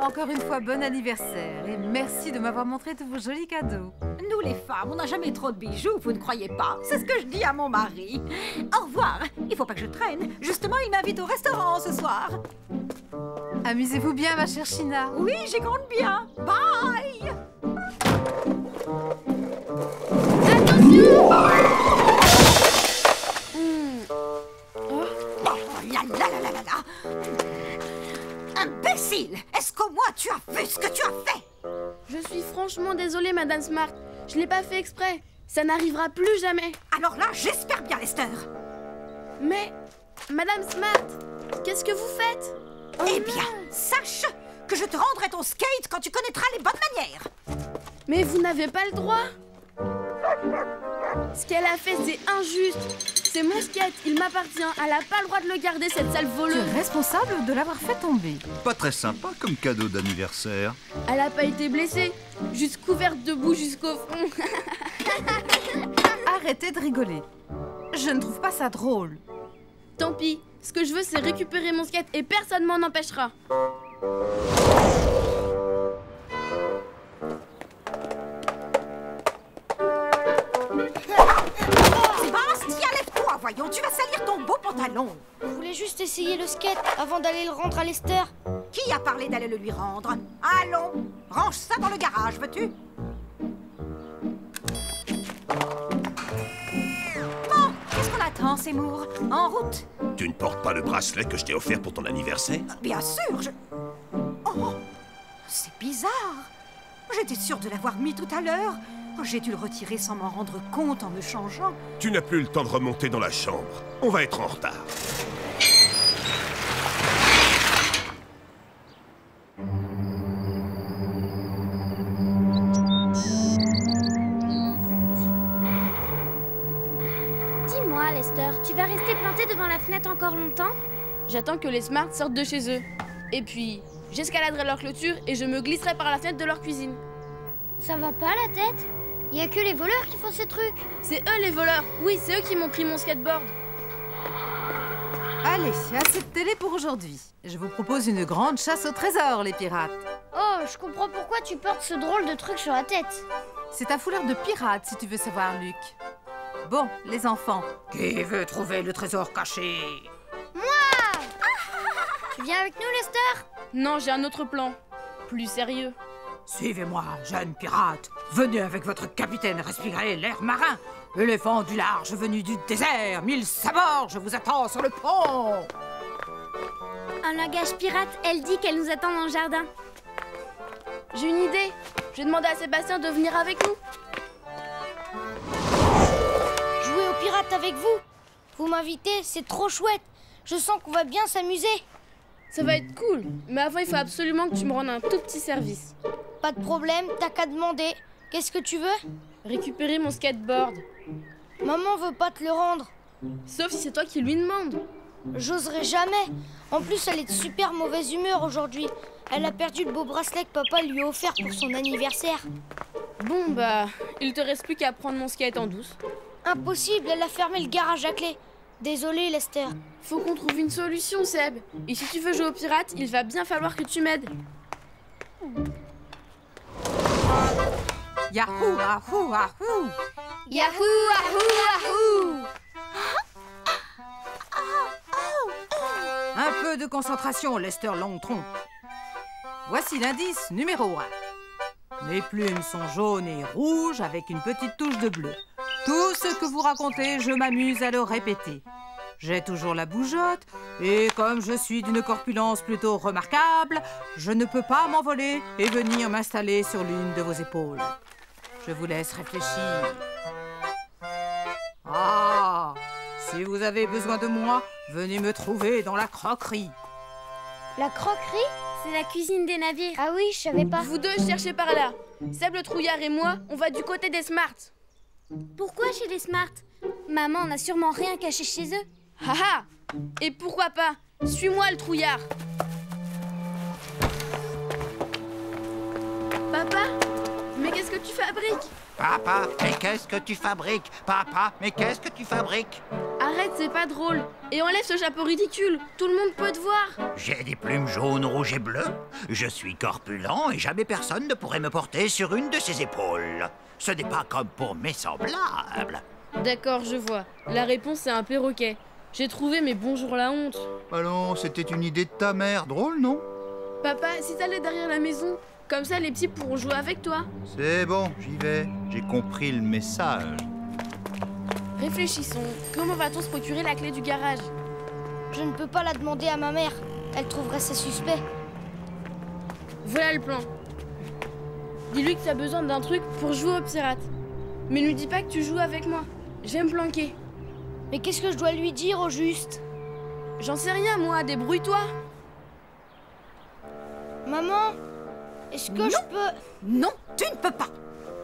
Encore une fois, bon anniversaire et merci de m'avoir montré tous vos jolis cadeaux. Nous les femmes, on n'a jamais trop de bijoux, vous ne croyez pas? C'est ce que je dis à mon mari. Au revoir, il faut pas que je traîne. Justement, il m'invite au restaurant ce soir. Amusez-vous bien, ma chère China. Oui, j'y compte bien. Bye. Attention! Oh là là là là là là. Imbécile! Est-ce qu'au moins tu as vu ce que tu as fait? Je suis franchement désolée, Madame Smart. Je l'ai pas fait exprès. Ça n'arrivera plus jamais. Alors là, j'espère bien, Lester. Mais, Madame Smart, qu'est-ce que vous faites? Eh bien, sache que je te rendrai ton skate quand tu connaîtras les bonnes manières. Mais vous n'avez pas le droit. Ce qu'elle a fait, c'est injuste. C'est mon skate, il m'appartient. Elle n'a pas le droit de le garder, cette sale Tu voleuse. es responsable de l'avoir fait tomber. Pas très sympa comme cadeau d'anniversaire. Elle n'a pas été blessée, juste couverte de boue jusqu'au fond. Arrêtez de rigoler. Je ne trouve pas ça drôle. Tant pis, ce que je veux, c'est récupérer mon skate et personne m'en empêchera. Sébastien, lève-toi, voyons, tu vas salir ton beau pantalon. Je voulais juste essayer le skate avant d'aller le rendre à Lester. Qui a parlé d'aller le lui rendre? Allons, range ça dans le garage, veux-tu? Bon, qu'est-ce qu'on attend, Seymour? En route? Tu ne portes pas le bracelet que je t'ai offert pour ton anniversaire? Bien sûr, Oh, c'est bizarre. J'étais sûre de l'avoir mis tout à l'heure. J'ai dû le retirer sans m'en rendre compte en me changeant. Tu n'as plus le temps de remonter dans la chambre. On va être en retard. Dis-moi, Lester, tu vas rester planté devant la fenêtre encore longtemps? J'attends que les Smart sortent de chez eux. Et puis, j'escaladerai leur clôture et je me glisserai par la fenêtre de leur cuisine. Ça va pas la tête? Y a que les voleurs qui font ces trucs. C'est eux les voleurs. Oui, c'est eux qui m'ont pris mon skateboard. Allez, assez de télé pour aujourd'hui. Je vous propose une grande chasse au trésor, les pirates. Oh, je comprends pourquoi tu portes ce drôle de truc sur la tête. C'est un foulard de pirate, si tu veux savoir, Luc. Bon, les enfants. Qui veut trouver le trésor caché? Tu viens avec nous, Lester? Non, j'ai un autre plan. Plus sérieux. Suivez-moi, jeunes pirates. Venez avec votre capitaine respirer l'air marin. Éléphant du large venu du désert, 1000 sabords, je vous attends sur le pont. En langage pirate, elle dit qu'elle nous attend dans le jardin. J'ai une idée. Je vais demander à Sébastien de venir avec nous. Jouer aux pirates avec vous? Vous m'invitez, c'est trop chouette. Je sens qu'on va bien s'amuser. Ça va être cool. Mais avant, il faut absolument que tu me rendes un tout petit service. Pas de problème, t'as qu'à demander. Qu'est-ce que tu veux? Récupérer mon skateboard. Maman veut pas te le rendre. Sauf si c'est toi qui lui demandes. J'oserais jamais. En plus, elle est de super mauvaise humeur aujourd'hui. Elle a perdu le beau bracelet que papa lui a offert pour son anniversaire. Bon, bah, il te reste plus qu'à prendre mon skate en douce. Impossible, elle a fermé le garage à clé. Désolé, Lester. Faut qu'on trouve une solution, Seb. Et si tu veux jouer aux pirates, il va bien falloir que tu m'aides. Yahoo, ahou, ahou. Yahoo, ahou, ahou. Un peu de concentration, Lester Longtronc. Voici l'indice numéro 1. Mes plumes sont jaunes et rouges avec une petite touche de bleu. Tout ce que vous racontez, je m'amuse à le répéter. J'ai toujours la bougeotte et comme je suis d'une corpulence plutôt remarquable, je ne peux pas m'envoler et venir m'installer sur l'une de vos épaules. Je vous laisse réfléchir. Ah, si vous avez besoin de moi, venez me trouver dans la croquerie. La croquerie? C'est la cuisine des navires. Ah oui, je savais pas. Vous deux, cherchez par là. Seb le trouillard et moi, on va du côté des Smart. Pourquoi chez les Smart? Maman n'a sûrement rien caché chez eux. Haha! Et pourquoi pas? Suis-moi le trouillard. Papa? Mais qu'est-ce que tu fabriques? Papa, mais qu'est-ce que tu fabriques? Papa, mais qu'est-ce que tu fabriques? Arrête, c'est pas drôle. Et enlève ce chapeau ridicule. Tout le monde peut te voir. J'ai des plumes jaunes, rouges et bleues. Je suis corpulent et jamais personne ne pourrait me porter sur une de ses épaules. Ce n'est pas comme pour mes semblables. D'accord, je vois. La réponse c'est un perroquet. J'ai trouvé, mais bonjour la honte. Allons, c'était une idée de ta mère, drôle, non? Papa, si t'allais derrière la maison, comme ça les petits pourront jouer avec toi. C'est bon, j'y vais. J'ai compris le message. Réfléchissons. Comment va-t-on se procurer la clé du garage? Je ne peux pas la demander à ma mère. Elle trouverait ça suspect. Voilà le plan. Dis-lui que tu as besoin d'un truc pour jouer aux pirates. Mais ne lui dis pas que tu joues avec moi. Je vais me planquer. Mais qu'est-ce que je dois lui dire au juste? J'en sais rien, moi. Débrouille-toi. Maman, est-ce que je peux... Non, tu ne peux pas.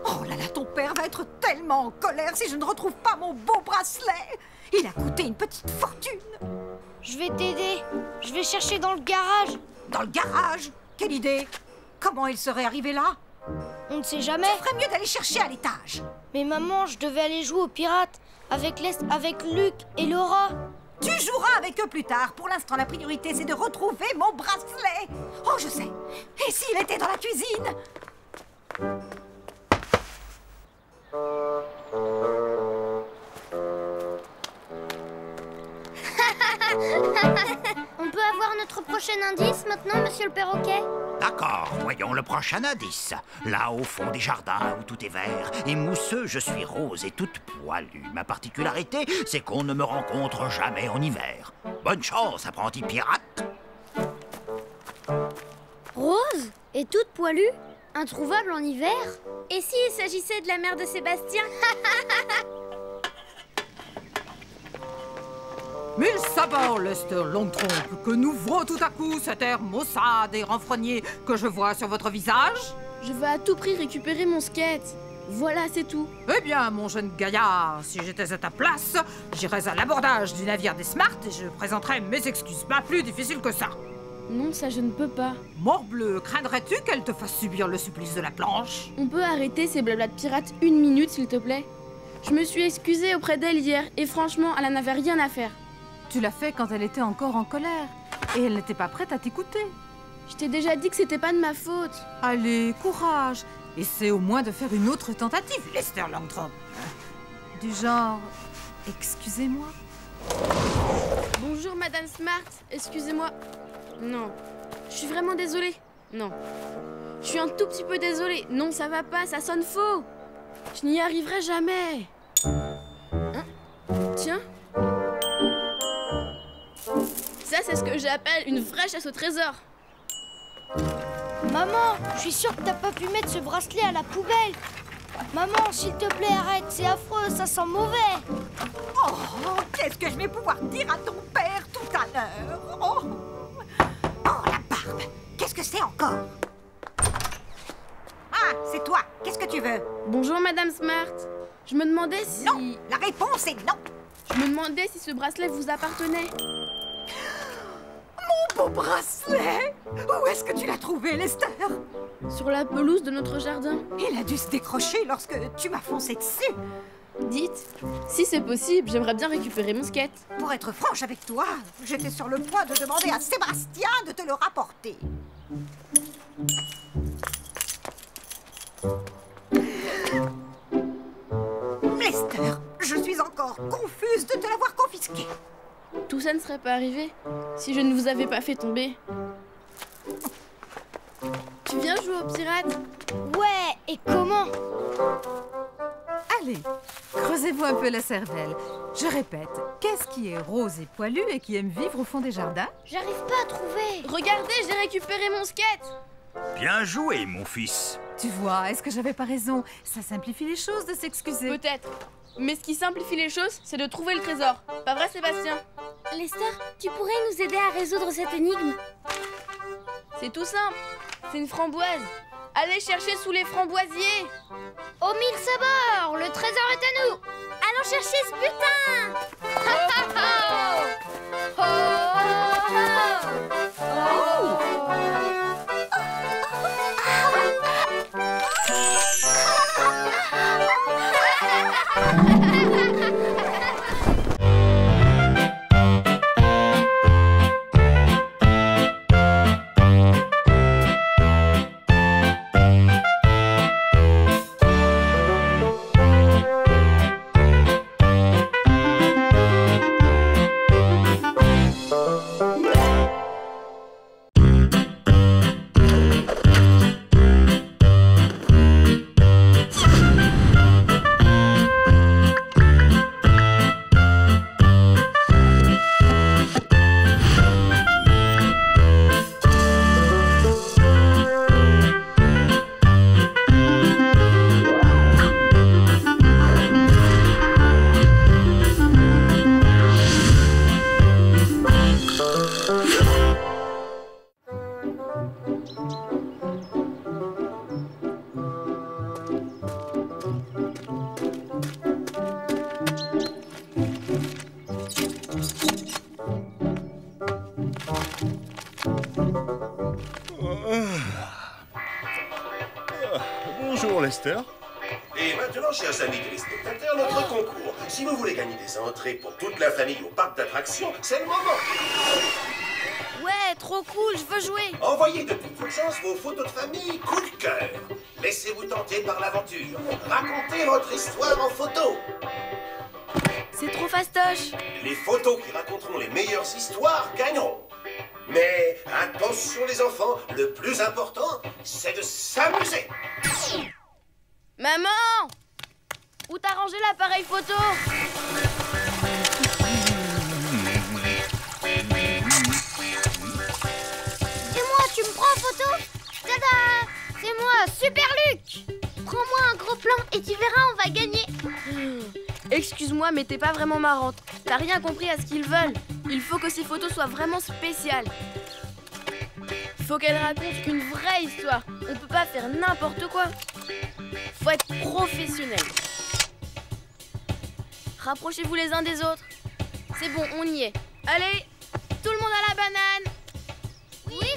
Oh là là, ton père va être tellement en colère si je ne retrouve pas mon beau bracelet. Il a coûté une petite fortune. Je vais t'aider. Je vais chercher dans le garage. Dans le garage? Quelle idée! Comment il serait arrivé là? On ne sait jamais. Il ferait mieux d'aller chercher à l'étage. Mais maman, je devais aller jouer aux pirates avec Luc et Laura. Tu joueras avec eux plus tard. Pour l'instant, la priorité, c'est de retrouver mon bracelet. Oh, je sais. Et s'il était dans la cuisine? On peut avoir notre prochain indice maintenant, monsieur le perroquet? D'accord, voyons le prochain indice. Là, au fond des jardins où tout est vert et mousseux, je suis rose et toute poilue. Ma particularité, c'est qu'on ne me rencontre jamais en hiver. Bonne chance, apprenti pirate. Rose et toute poilue? Introuvable en hiver? Et s'il s'agissait de la mère de Sébastien? Mille sabords, Lester Longtrompe, que n'ouvrons tout à coup cet air maussade et renfrogné que je vois sur votre visage? Je veux à tout prix récupérer mon skate. Voilà, c'est tout. Eh bien, mon jeune gaillard, si j'étais à ta place, j'irais à l'abordage du navire des Smart et je présenterais mes excuses. Pas plus difficile que ça. Non, ça je ne peux pas. Morbleu, craindrais-tu qu'elle te fasse subir le supplice de la planche? On peut arrêter ces blablas de pirates une minute, s'il te plaît? Je me suis excusée auprès d'elle hier et franchement, elle n'en avait rien à faire. Tu l'as fait quand elle était encore en colère. Et elle n'était pas prête à t'écouter. Je t'ai déjà dit que c'était pas de ma faute. Allez, courage. Essaie au moins de faire une autre tentative, Lester Longtrompe. du genre... Excusez-moi. Bonjour, Madame Smart. Excusez-moi. Non. Je suis vraiment désolée. Non. Je suis un tout petit peu désolée. Non, ça va pas, ça sonne faux. Je n'y arriverai jamais. Hein? Tiens. Ça, c'est ce que j'appelle une vraie chasse au trésor. Maman, je suis sûre que t'as pas pu mettre ce bracelet à la poubelle. Maman, s'il te plaît, arrête, c'est affreux, ça sent mauvais. Oh, qu'est-ce que je vais pouvoir dire à ton père tout à l'heure? Oh, la barbe, qu'est-ce que c'est encore? Ah, c'est toi, qu'est-ce que tu veux? Bonjour, Madame Smart. Je me demandais si... Non, la réponse est non. Je me demandais si ce bracelet vous appartenait. Mon beau bracelet! Où est-ce que tu l'as trouvé, Lester? Sur la pelouse de notre jardin. Il a dû se décrocher lorsque tu m'as foncé dessus. Dites, si c'est possible, j'aimerais bien récupérer mon skate. Pour être franche avec toi, j'étais sur le point de demander à Sébastien de te le rapporter. Lester, je suis encore confuse de te l'avoir confisqué. Tout ça ne serait pas arrivé si je ne vous avais pas fait tomber. Tu viens jouer aux pirates? Ouais, et comment? Allez, creusez-vous un peu la cervelle. Je répète, qu'est-ce qui est rose et poilu et qui aime vivre au fond des jardins? J'arrive pas à trouver. Regardez, j'ai récupéré mon skate. Bien joué, mon fils. Tu vois, est-ce que j'avais pas raison? Ça simplifie les choses de s'excuser. Peut-être. Mais ce qui simplifie les choses, c'est de trouver le trésor. Pas vrai, Sébastien? Lester, tu pourrais nous aider à résoudre cette énigme? C'est tout simple. C'est une framboise. Allez chercher sous les framboisiers. Aux 1000 sabords, le trésor est à nous. Allons chercher ce butin. Lester? Et maintenant, chers amis téléspectateurs, notre concours. Si vous voulez gagner des entrées pour toute la famille au parc d'attractions, c'est le moment. Ouais, trop cool, je veux jouer. Envoyez de toute urgence vos photos de famille coup de cœur. Laissez-vous tenter par l'aventure. Racontez votre histoire en photo. C'est trop fastoche. Les photos qui raconteront les meilleures histoires gagneront. Mais attention les enfants, le plus important, c'est de s'amuser. Maman! Où t'as rangé l'appareil photo? C'est moi, tu me prends en photo? Tada! C'est moi, Super Luc! Prends-moi un gros plan et tu verras, on va gagner. Excuse-moi, mais t'es pas vraiment marrante. T'as rien compris à ce qu'ils veulent. Il faut que ces photos soient vraiment spéciales. Faut qu'elles racontent une vraie histoire. On peut pas faire n'importe quoi. Faut être professionnel. Rapprochez-vous les uns des autres. C'est bon, on y est. Allez, tout le monde à la banane. Oui,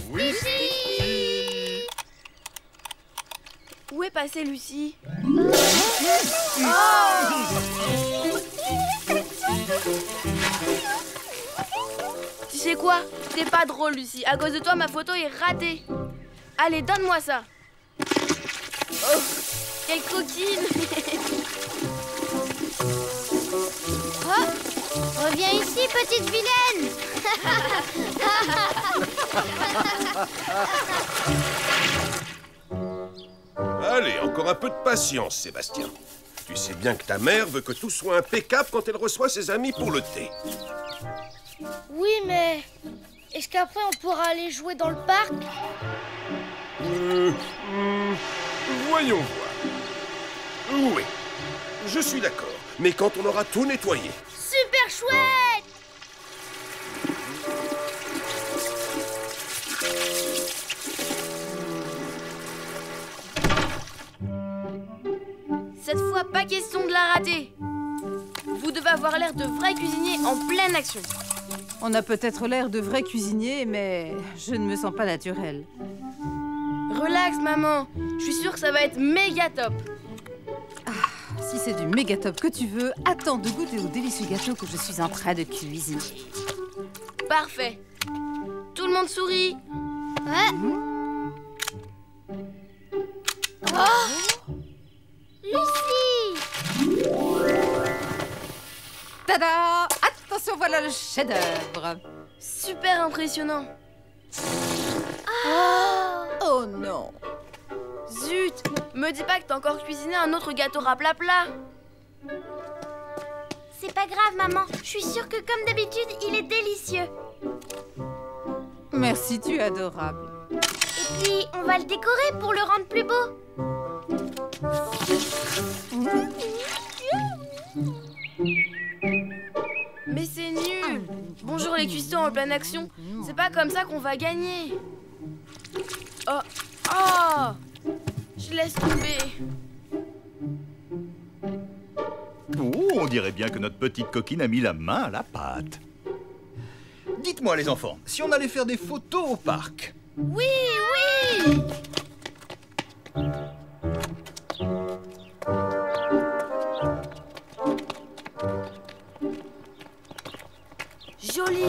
Où est passée Lucie? Tu sais quoi? T'es pas drôle, Lucie. À cause de toi, ma photo est ratée. Allez, donne-moi ça. Oh, quelle coquine. Oh, reviens ici, petite vilaine. Allez, encore un peu de patience, Sébastien. Tu sais bien que ta mère veut que tout soit impeccable quand elle reçoit ses amis pour le thé. Oui, mais est-ce qu'après on pourra aller jouer dans le parc? Voyons voir. Oui, je suis d'accord. Mais quand on aura tout nettoyé. Super chouette. Cette fois, pas question de la rater. Vous devez avoir l'air de vrais cuisiniers en pleine action. On a peut-être l'air de vrais cuisiniers, mais je ne me sens pas naturelle. Relax, maman. Je suis sûre que ça va être méga top. Si c'est du méga top que tu veux, attends de goûter au délicieux gâteau que je suis en train de cuisiner. Parfait. Tout le monde sourit. Lucie. Tada! Attention, voilà le chef-d'œuvre. Super impressionnant. Oh non! Zut! Me dis pas que t'as encore cuisiné un autre gâteau raplapla. C'est pas grave, maman. Je suis sûre que comme d'habitude, il est délicieux. Merci, tu es adorable. Et puis, on va le décorer pour le rendre plus beau. Mais c'est nul. Bonjour les cuistots en pleine action. C'est pas comme ça qu'on va gagner. Oh! Oh! Je laisse tomber. Oh, on dirait bien que notre petite coquine a mis la main à la pâte. Dites-moi les enfants, si on allait faire des photos au parc? Oui, oui! Joli!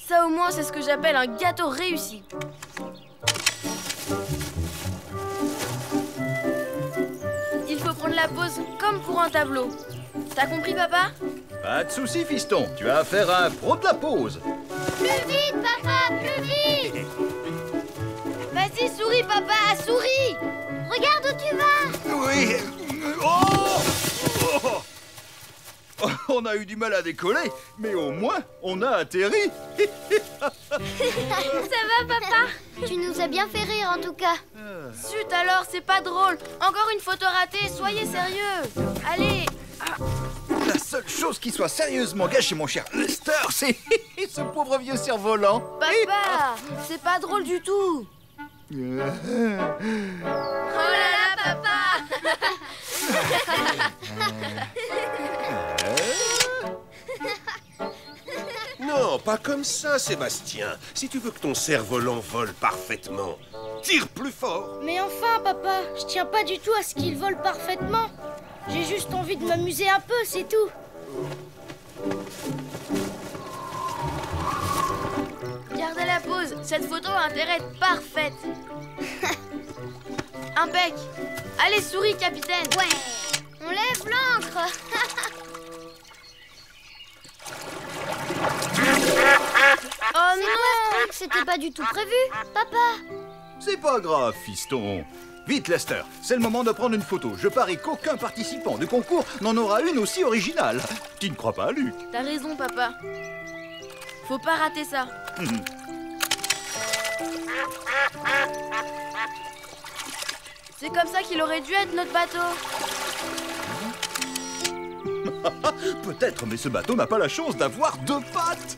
Ça au moins c'est ce que j'appelle un gâteau réussi. Il faut prendre la pose comme pour un tableau. T'as compris, papa? Pas de soucis, fiston, tu as affaire à un pro de la pose. Plus vite, papa, plus vite. Vas-y, souris, papa, souris! Regarde où tu vas. Oui. Oh! Oh! On a eu du mal à décoller, mais au moins, on a atterri. Ça va, papa? Tu nous as bien fait rire, en tout cas. Zut alors, c'est pas drôle. Encore une photo ratée, soyez sérieux. Allez. La seule chose qui soit sérieusement gâchée, mon cher Lester, c'est ce pauvre vieux cerf-volant. Papa, c'est pas drôle du tout. Oh là là, papa. Non, pas comme ça, Sébastien. Si tu veux que ton cerf-volant vole parfaitement, tire plus fort. Mais enfin, papa, je tiens pas du tout à ce qu'il vole parfaitement. J'ai juste envie de m'amuser un peu, c'est tout. Gardez la pose, cette photo a intérêt à être parfaite. Impec. Allez, souris, capitaine. Ouais, on lève l'ancre. Oh C'est non! quoi ce truc? C'était pas du tout prévu, papa. C'est pas grave, fiston. Vite, Lester, c'est le moment de prendre une photo. Je parie qu'aucun participant du concours n'en aura une aussi originale. Tu ne crois pas, Luc? T'as raison, papa. Faut pas rater ça. C'est comme ça qu'il aurait dû être notre bateau. Peut-être, mais ce bateau n'a pas la chance d'avoir 2 pattes.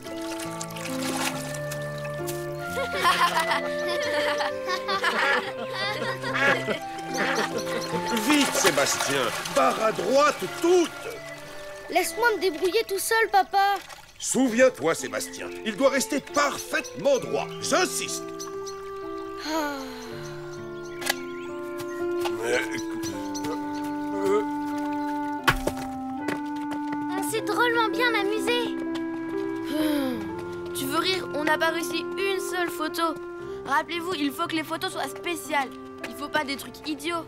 Vite, Sébastien, barre à droite toute. Laisse-moi me débrouiller tout seul, papa. Souviens-toi, Sébastien, il doit rester parfaitement droit. J'insiste. On s'est drôlement bien amusé. Tu veux rire? On n'a pas réussi une seule photo. Rappelez-vous, il faut que les photos soient spéciales. Il faut pas des trucs idiots.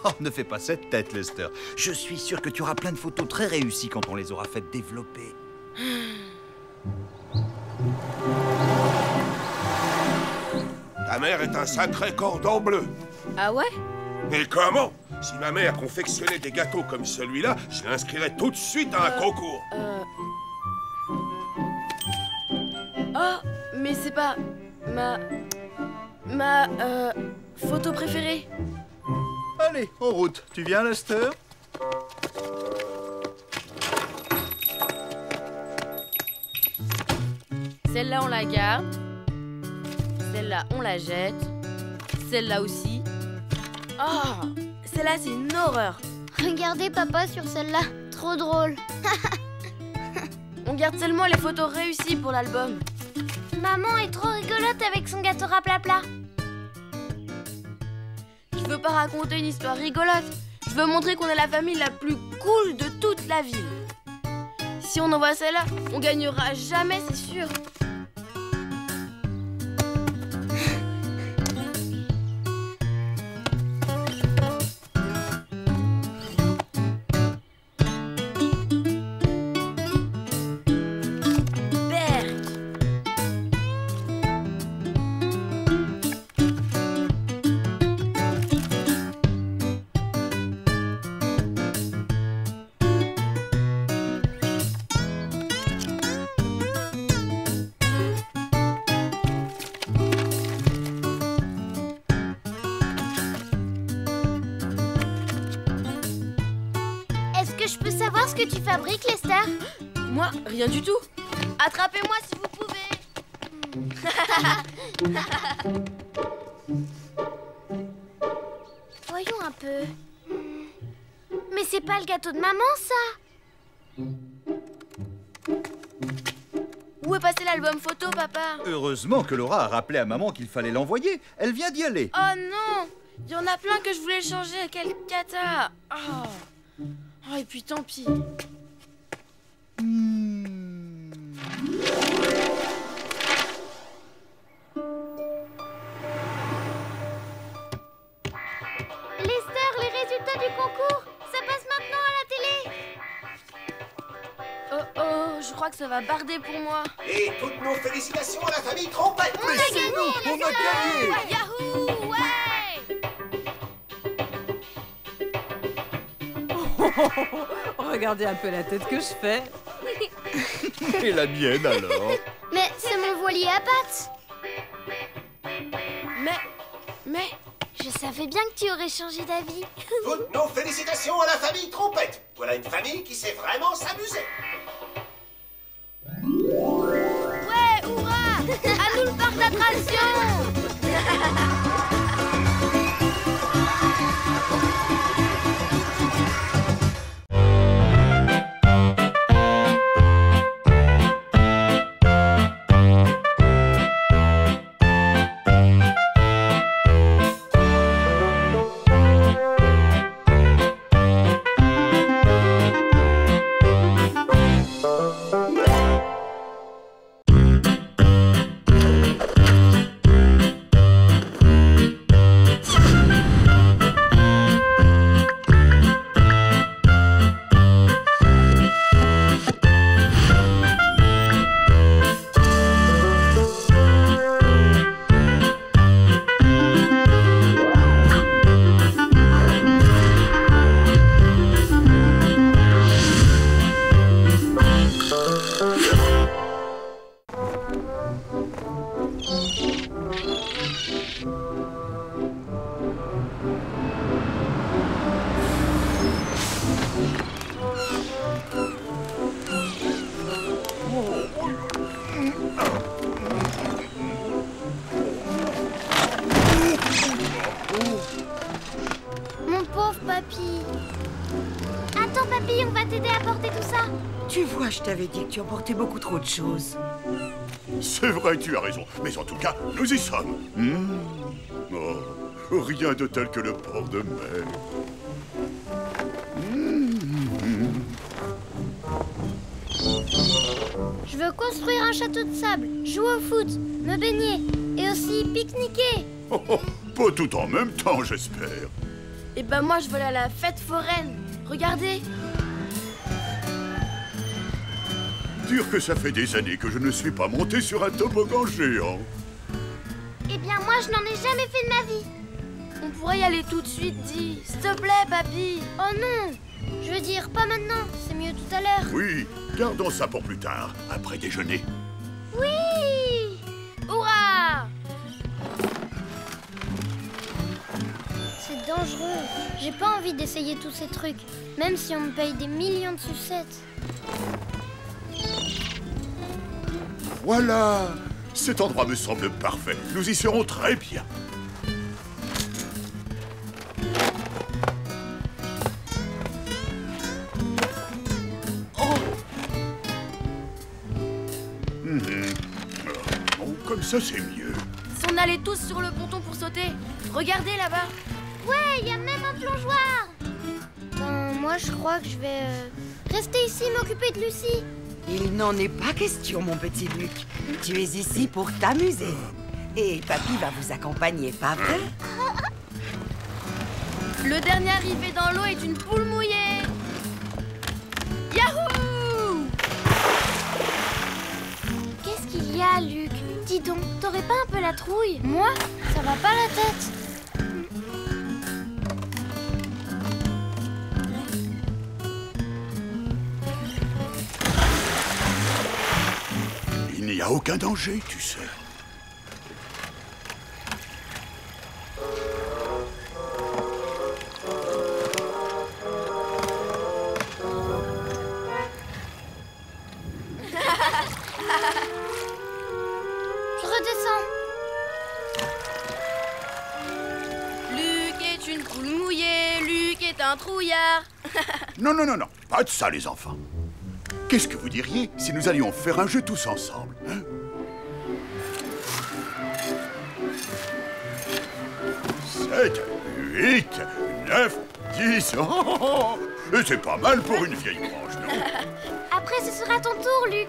Oh, ne fais pas cette tête, Lester. Je suis sûr que tu auras plein de photos très réussies quand on les aura faites développer. Ta mère est un sacré cordon bleu. Ah ouais? Et comment? Si ma mère confectionnait des gâteaux comme celui-là, je l'inscrirais tout de suite à un concours. Oh, mais c'est pas ma photo préférée. Allez, en route. Tu viens, Lester? Celle-là, on la garde. Celle-là, on la jette. Celle-là aussi. Oh, celle-là, c'est une horreur. Regardez papa sur celle-là, trop drôle. On garde seulement les photos réussies pour l'album. Maman est trop rigolote avec son gâteau raplapla. Je veux pas raconter une histoire rigolote. Je veux montrer qu'on est la famille la plus cool de toute la ville. Si on envoie celle-là, on gagnera jamais, c'est sûr. Est-ce que je peux savoir ce que tu fabriques, Lester? Moi, rien du tout. Attrapez-moi si vous pouvez. Voyons un peu. Mais c'est pas le gâteau de maman, ça? Où est passé l'album photo, papa? Heureusement que Laura a rappelé à maman qu'il fallait l'envoyer. Elle vient d'y aller. Oh non! Il y en a plein que je voulais changer. Quelle cata! Oh, et puis tant pis. Lester, les résultats du concours, ça passe maintenant à la télé. Oh, je crois que ça va barder pour moi. Et toutes nos félicitations à la famille Trompette. On a gagné, On a gagné! Yahoo, ouais. Regardez un peu la tête que je fais. Et la mienne, alors? Mais c'est mon voilier à pattes. Mais... Je savais bien que tu aurais changé d'avis. Toutes nos félicitations à la famille Trompette. Voilà une famille qui sait vraiment s'amuser. Ouais, hurrah! À nous le parc d'attractions! t'aider à porter tout ça. Tu vois, je t'avais dit que tu emportais beaucoup trop de choses. C'est vrai, tu as raison. Mais en tout cas, nous y sommes. Oh, rien de tel que le port de mer. Je veux construire un château de sable, jouer au foot, me baigner et aussi pique-niquer. Oh, oh, pas tout en même temps, j'espère. Et ben moi je veux aller à la fête foraine. Regardez. Dire que ça fait des années que je ne suis pas monté sur un toboggan géant. Eh bien moi je n'en ai jamais fait de ma vie. On pourrait y aller tout de suite, dis. S'il te plaît, papy. Oh non! Je veux dire, pas maintenant, c'est mieux tout à l'heure. Oui, gardons ça pour plus tard, après déjeuner. Oui! Hurrah! C'est dangereux. J'ai pas envie d'essayer tous ces trucs, même si on me paye des millions de sucettes. Voilà! Cet endroit me semble parfait. Nous y serons très bien. Comme ça, c'est mieux. Si on allait tous sur le ponton pour sauter. Regardez là-bas. Ouais, il y a même un plongeoir. Moi, je crois que je vais rester ici m'occuper de Lucie. Il n'en est pas question, mon petit Luc. Tu es ici pour t'amuser. Et papy va vous accompagner, pas vrai? Le dernier arrivé dans l'eau est une poule mouillée. Yahoo! Qu'est-ce qu'il y a, Luc? Dis donc, t'aurais pas un peu la trouille? Moi? Ça va pas la tête. Il n'y a aucun danger, tu sais. Je redescends. Luc est une poule mouillée, Luc est un trouillard. Non, non, non, non. Pas de ça, les enfants. Qu'est-ce que vous diriez si nous allions faire un jeu tous ensemble, hein? 7, 8, 9, 10. Oh, c'est pas mal pour une vieille branche, non? Après, ce sera ton tour, Luc.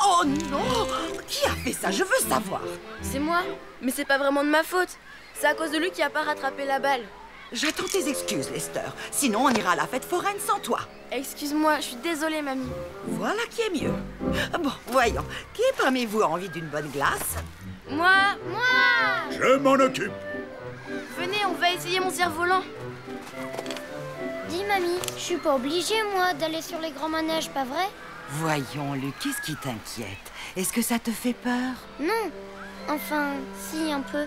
Oh non! Qui a fait ça? Je veux savoir. C'est moi, mais c'est pas vraiment de ma faute. C'est à cause de lui qui a pas rattrapé la balle. J'attends tes excuses, Lester. Sinon, on ira à la fête foraine sans toi. Excuse-moi, je suis désolée, mamie. Voilà qui est mieux. Bon, voyons. Qui parmi vous a envie d'une bonne glace? Moi, Je m'en occupe. venez, on va essayer mon cerf-volant. Dis, mamie, je suis pas obligée, moi, d'aller sur les grands manèges, pas vrai? Voyons, Luc, qu'est-ce qui t'inquiète? Est-ce que ça te fait peur? Non. Enfin, si, un peu.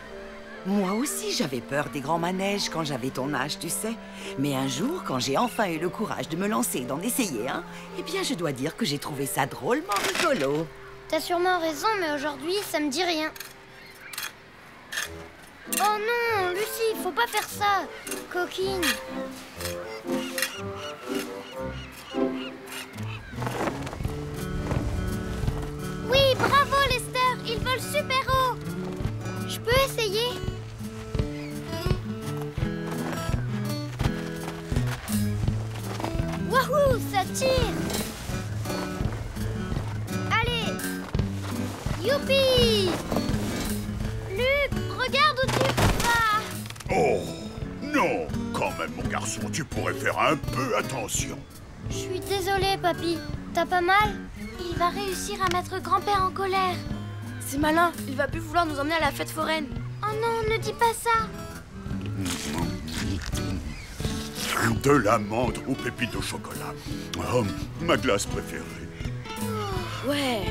Moi aussi, j'avais peur des grands manèges quand j'avais ton âge, tu sais. Mais un jour, quand j'ai enfin eu le courage de me lancer et d'en essayer un, eh bien, je dois dire que j'ai trouvé ça drôlement rigolo. T'as sûrement raison, mais aujourd'hui, ça me dit rien. Oh non, Lucie, faut pas faire ça. Coquine. Oui, bravo, Lester. Il vole super haut. Je peux essayer? Wouhou, ça tire. Allez. Youpi. Luc, regarde où tu vas. Oh, non. Quand même, mon garçon, tu pourrais faire un peu attention. Je suis désolée, papy. T'as pas mal? Il va réussir à mettre grand-père en colère. C'est malin, il va plus vouloir nous emmener à la fête foraine. Oh non, ne dis pas ça. De l'amande aux pépites au chocolat. Oh, ma glace préférée. Ouais.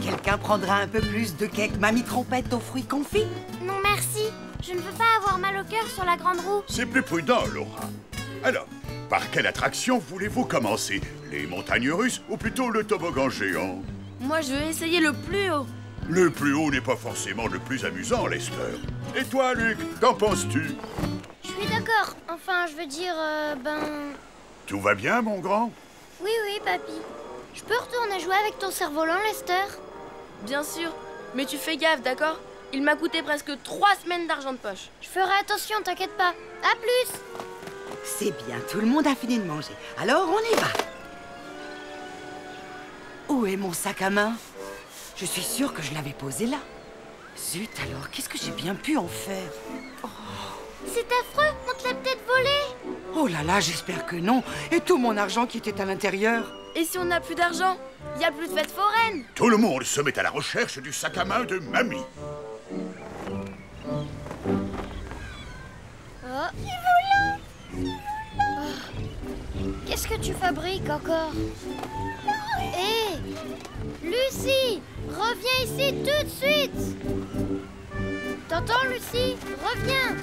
Quelqu'un prendra un peu plus de cake mamie trompette aux fruits confits? Non, merci. Je ne veux pas avoir mal au cœur sur la grande roue. C'est plus prudent, Laura. Alors, par quelle attraction voulez-vous commencer? Les montagnes russes ou plutôt le toboggan géant? Moi, je veux essayer le plus haut. Le plus haut n'est pas forcément le plus amusant, Lester. Et toi, Luc, qu'en penses-tu? Je suis d'accord. Enfin, je veux dire, Tout va bien, mon grand? Oui, oui, papy. Je peux retourner jouer avec ton cerf-volant, Lester? Bien sûr. Mais tu fais gaffe, d'accord? Il m'a coûté presque 3 semaines d'argent de poche. Je ferai attention, t'inquiète pas. À plus! C'est bien, tout le monde a fini de manger. Alors, on y va. Où est mon sac à main? Je suis sûre que je l'avais posé là. Zut, alors, qu'est-ce que j'ai bien pu en faire? C'est affreux, on te l'a peut-être volé! Oh là là, j'espère que non. Et tout mon argent qui était à l'intérieur? Et si on n'a plus d'argent? Il n'y a plus de fête foraine! Tout le monde se met à la recherche du sac à main de mamie. Oh. Qu'est-ce que tu fabriques encore? Hé! Lucie! Reviens ici tout de suite! T'entends, Lucie? Reviens!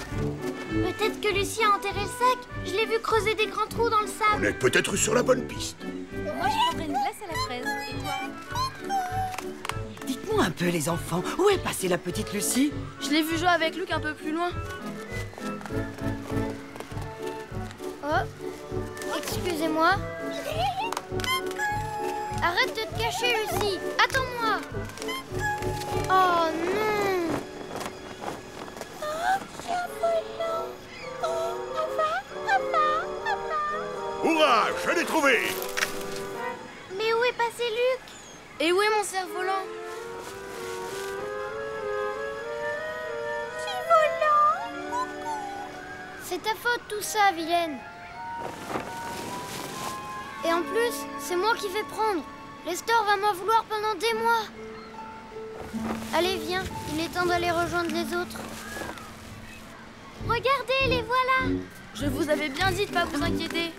Peut-être que Lucie a enterré le sac. Je l'ai vu creuser des grands trous dans le On sable. est peut-être sur la bonne piste. Moi, je prendrais une glace à la fraise. Et toi? Dites-moi un peu, les enfants, où est passée la petite Lucie? Je l'ai vu jouer avec Luc un peu plus loin. Oh! Excusez-moi. Arrête de te cacher, Lucie. Attends-moi. Oh non! Hurrah, je l'ai trouvé! Mais où est passé Luc? Et où est mon cerf-volant? C'est ta faute tout ça, vilaine. Et en plus, c'est moi qui vais prendre. Lester va m'en vouloir pendant des mois. Allez, viens, il est temps d'aller rejoindre les autres. Regardez, les voilà. Je vous avais bien dit de pas vous inquiéter.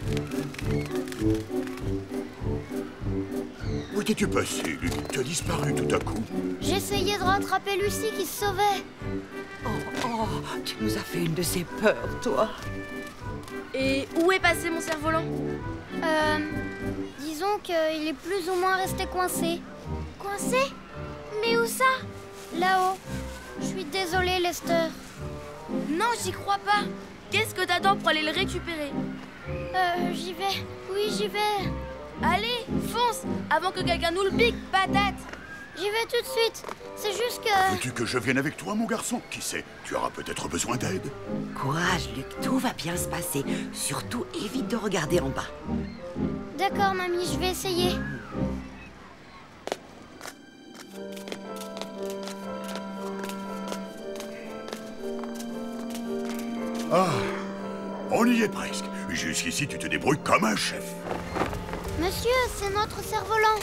Où étais-tu passé, Luc? Tu as disparu tout à coup. J'essayais de rattraper Lucie qui se sauvait. Oh, tu nous as fait une de ces peurs, toi. Et où est passé mon cerf-volant? Disons qu'il est plus ou moins resté coincé. Coincé? Mais où ça? Là-haut. Je suis désolée, Lester. Non, j'y crois pas. Qu'est-ce que t'attends pour aller le récupérer? J'y vais. Oui, j'y vais. Allez, fonce, avant que quelqu'un nous le pique, patate. J'y vais tout de suite. C'est juste que... Veux-tu que je vienne avec toi, mon garçon? Qui sait, tu auras peut-être besoin d'aide. Courage, Luc, tout va bien se passer. Surtout, évite de regarder en bas. D'accord, mamie, je vais essayer. Ah, on y est presque. Jusqu'ici, tu te débrouilles comme un chef. Monsieur, c'est notre cerf-volant.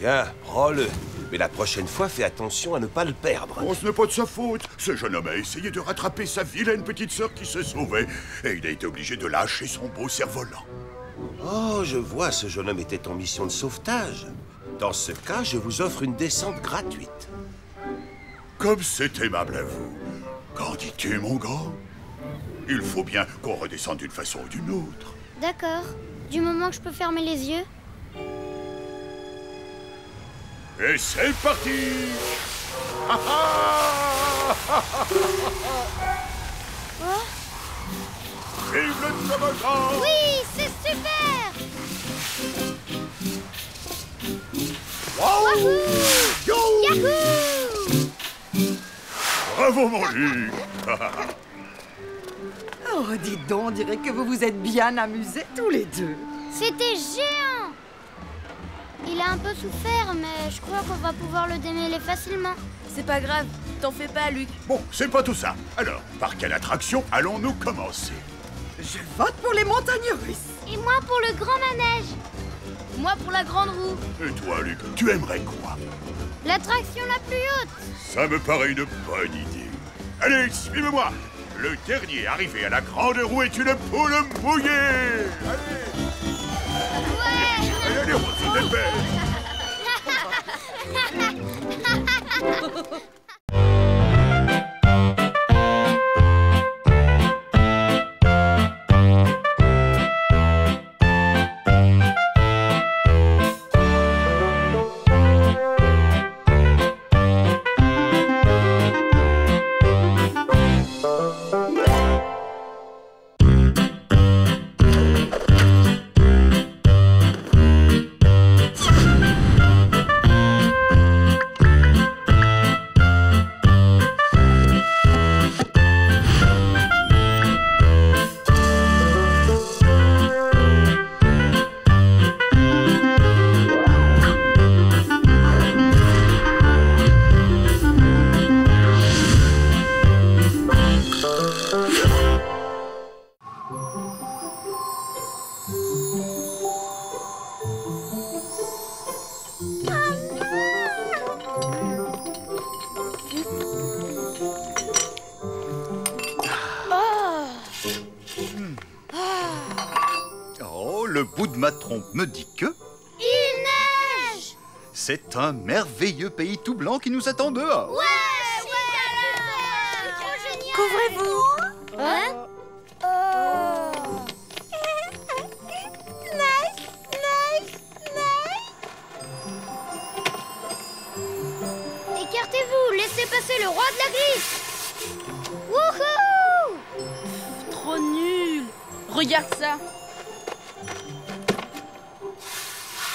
Tiens, prends-le. Mais la prochaine fois, fais attention à ne pas le perdre. Oh, ce n'est pas de sa faute. Ce jeune homme a essayé de rattraper sa vilaine petite sœur qui se sauvait. Et il a été obligé de lâcher son beau cerf-volant. Oh, je vois, ce jeune homme était en mission de sauvetage. Dans ce cas, je vous offre une descente gratuite. Comme c'est aimable à vous. Qu'en dis-tu, mon grand? Il faut bien qu'on redescende d'une façon ou d'une autre. D'accord. Du moment que je peux fermer les yeux. Et c'est parti! Ah ah! Oh. Vive le toboggan! Oui, c'est super! Wow! Yo! Yahoo! Bravo, mon Luc! Oh, dites donc, on dirait que vous vous êtes bien amusés tous les deux. C'était géant! Il a un peu souffert, mais je crois qu'on va pouvoir le démêler facilement. C'est pas grave, t'en fais pas, Luc. Bon, c'est pas tout ça. Alors, par quelle attraction allons-nous commencer? Je vote pour les montagnes russes. Et moi pour le grand manège. Moi pour la grande roue. Et toi, Luc, tu aimerais quoi? L'attraction la plus haute. Ça me paraît une bonne idée. Allez, suivez-moi. Le dernier arrivé à la grande roue est une poule mouillée. Allez! Ouais! Allez, allez, on se dépêche. Oh, le bout de ma trompe me dit que... Il neige! C'est un merveilleux pays tout blanc qui nous attend dehors. Ouais, c'est trop génial! Couvrez-vous. Hein? Neige, neige, neige. Écartez-vous, laissez passer le roi de la glisse! Wouhou! Trop nul. Regarde ça.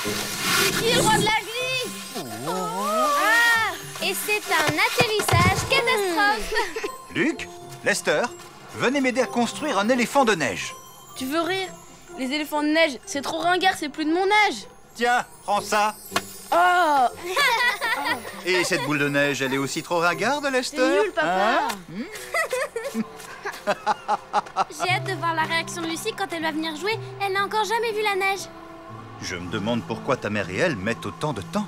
C'est qui le roi de la glisse? Ah! Et c'est un atterrissage catastrophe! Luc, Lester, venez m'aider à construire un éléphant de neige. Tu veux rire? Les éléphants de neige, c'est trop ringard, c'est plus de mon âge. Tiens, prends ça. Oh! Et cette boule de neige, elle est aussi trop ringarde, Lester? C'est nul, papa. J'ai hâte de voir la réaction de Lucie quand elle va venir jouer. Elle n'a encore jamais vu la neige. Je me demande pourquoi ta mère et elle mettent autant de temps.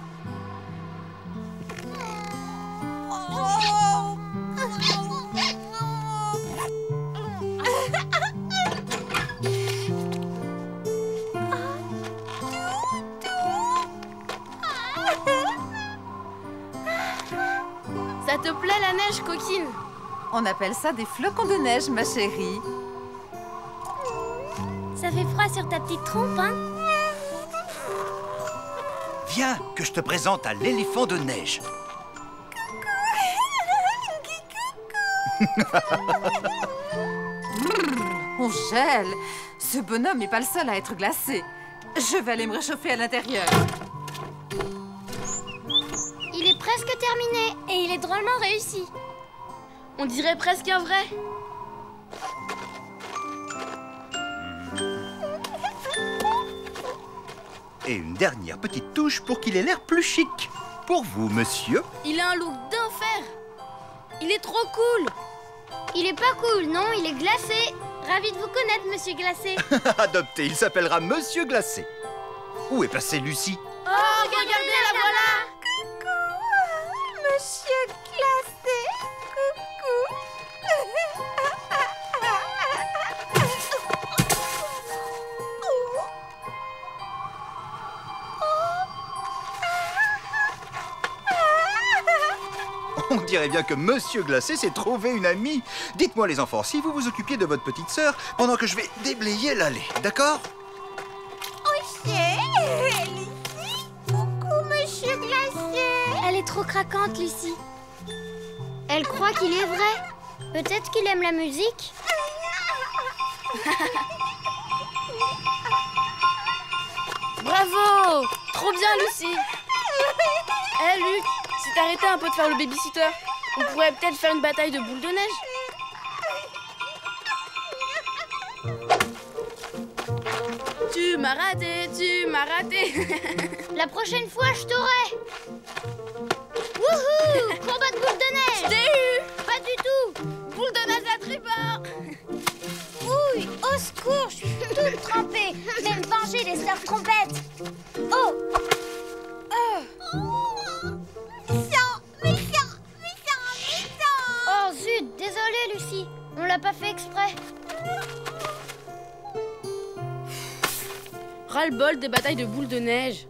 Ça te plaît la neige, coquine? On appelle ça des flocons de neige, ma chérie. Ça fait froid sur ta petite trompe, hein? Viens, que je te présente à l'éléphant de neige. On gèle. Ce bonhomme n'est pas le seul à être glacé. Je vais aller me réchauffer à l'intérieur. Il est presque terminé. Et il est drôlement réussi. On dirait presque un vrai. Et une dernière petite touche pour qu'il ait l'air plus chic. Pour vous, monsieur. Il a un look d'enfer. Il est trop cool. Il est pas cool, non, il est glacé. Ravi de vous connaître, monsieur Glacé. Adopté, il s'appellera Monsieur Glacé. Où est passée Lucie? Oh, regardez, la voilà. Coucou, monsieur glacé. Coucou. On dirait bien que Monsieur Glacé s'est trouvé une amie. Dites-moi les enfants, si vous vous occupiez de votre petite sœur pendant que je vais déblayer l'allée, d'accord? Ok, Lucie. Coucou, monsieur glacé. Elle est trop craquante, Lucie. Elle croit qu'il est vrai. Peut-être qu'il aime la musique. Bravo. Trop bien, Lucie. Eh, Luc, si t'arrêtais un peu de faire le babysitter, on pourrait peut-être faire une bataille de boules de neige. Tu m'as raté, tu m'as raté. La prochaine fois, je t'aurai. Wouhou! Combat de boules de neige. Je t'ai eu. Pas du tout. Boule de neige à tribord. Ouille, au secours, je suis toute trempée. Je vais me venger des sœurs trompettes. Oh! Oh zut, désolée Lucie, on l'a pas fait exprès. Ras-le-bol des batailles de boules de neige.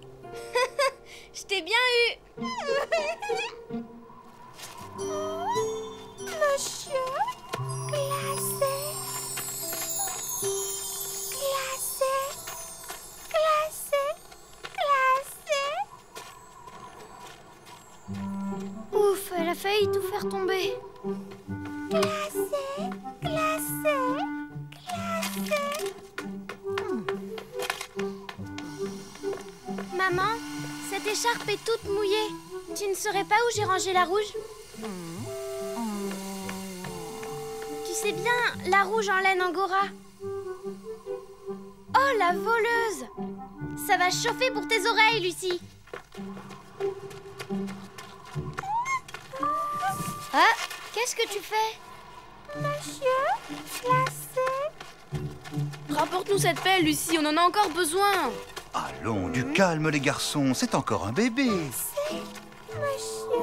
Je t'ai bien eu. Monsieur glacé. Glacé. Glacé. Glacé. Ouf, elle a failli tout faire tomber. Glacé. Glacé. Glacé. Maman, cette écharpe est toute mouillée. Tu ne saurais pas où j'ai rangé la rouge? Tu sais bien, la rouge en laine angora. Oh, la voleuse! Ça va chauffer pour tes oreilles, Lucie. Ah, qu'est-ce que tu fais? Monsieur glacé. Apporte-nous cette pelle, Lucie, on en a encore besoin. Allons, du calme les garçons, c'est encore un bébé. Monsieur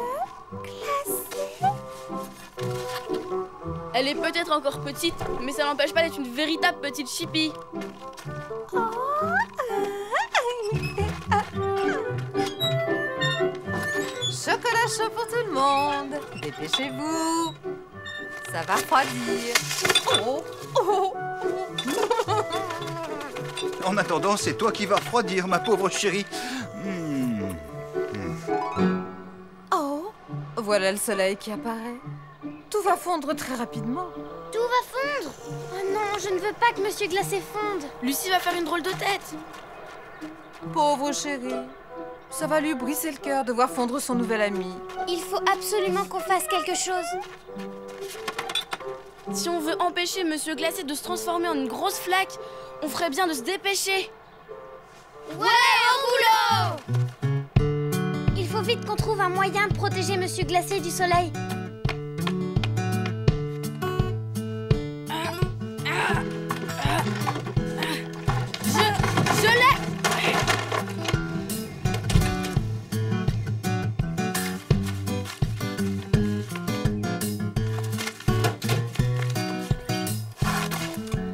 Glacé. Elle est peut-être encore petite, mais ça n'empêche pas d'être une véritable petite chipie. Chocolat chaud pour tout le monde. Dépêchez-vous. Ça va refroidir. Oh, oh, oh. En attendant, c'est toi qui vas refroidir, ma pauvre chérie. Oh, voilà le soleil qui apparaît. Tout va fondre très rapidement. Tout va fondre. Oh non, je ne veux pas que Monsieur Glacé fonde. Lucie va faire une drôle de tête. Pauvre chérie. Ça va lui briser le cœur de voir fondre son nouvel ami. Il faut absolument qu'on fasse quelque chose. Si on veut empêcher Monsieur Glacé de se transformer en une grosse flaque, on ferait bien de se dépêcher. Ouais, au boulot! Il faut vite qu'on trouve un moyen de protéger Monsieur Glacé du soleil. Je l'ai!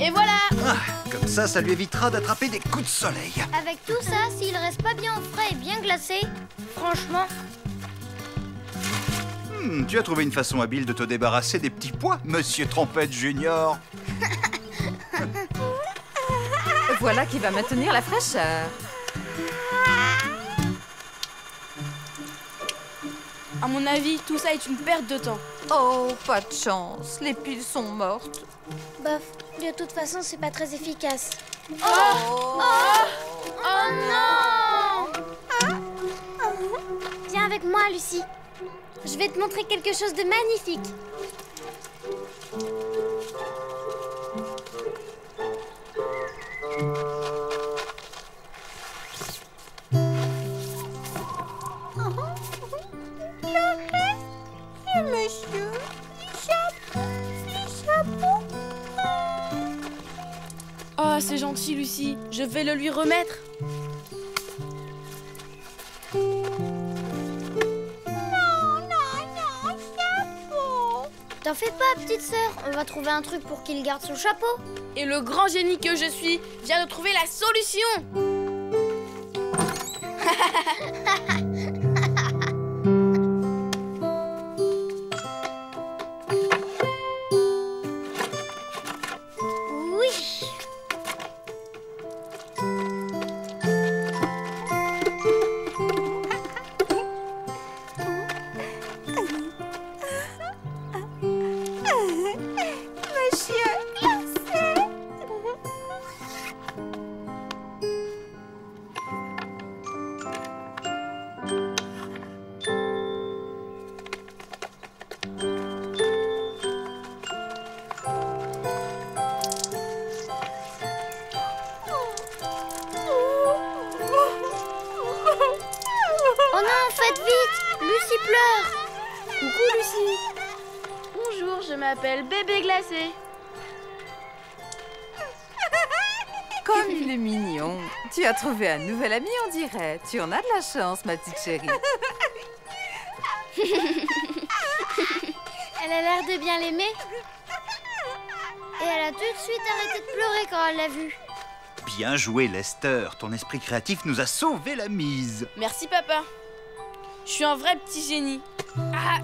Et voilà! Comme ça lui évitera d'attraper des coups de soleil. Avec tout ça, s'il reste pas bien au frais et bien glacé, franchement... Tu as trouvé une façon habile de te débarrasser des petits pois, Monsieur Trompette Junior. Voilà qui va maintenir la fraîcheur. À mon avis, tout ça est une perte de temps. Oh, pas de chance. Les piles sont mortes. Bof, de toute façon, c'est pas très efficace. Oh non! Viens avec moi, Lucie. Je vais te montrer quelque chose de magnifique. Monsieur, les chapeaux. Oh, c'est gentil, Lucie. Je vais le lui remettre. T'en fais pas, petite sœur. On va trouver un truc pour qu'il garde son chapeau. Et le grand génie que je suis vient de trouver la solution. Oui. Oh non, faites vite! Lucie pleure! Coucou, Lucie. Bonjour, je m'appelle Bébé Glacé. Comme il est mignon. Tu as trouvé un nouvel ami, on dirait. Tu en as de la chance, ma petite chérie. Elle a l'air de bien l'aimer. Et elle a tout de suite arrêté de pleurer quand elle l'a vu. Bien joué, Lester. Ton esprit créatif nous a sauvé la mise. Merci, papa. Je suis un vrai petit génie. Ah.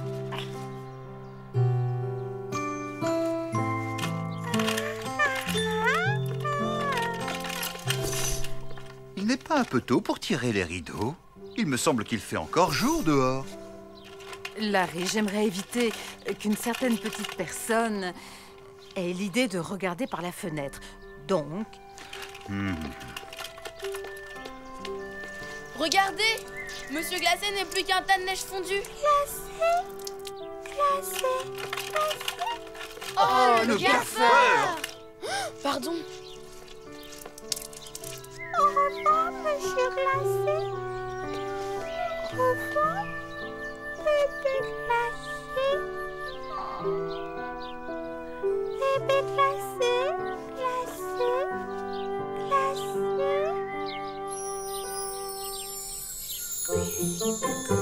Il n'est pas un peu tôt pour tirer les rideaux? Il me semble qu'il fait encore jour dehors. Larry, j'aimerais éviter qu'une certaine petite personne ait l'idée de regarder par la fenêtre. Donc... Regardez, Monsieur Glacé n'est plus qu'un tas de neige fondue. Glacé. Oh, le gaffeur! Pardon. Au revoir, Monsieur Glacé. Au revoir, Bébé Glacé. Bébé Glacé, Glacé. Lucie.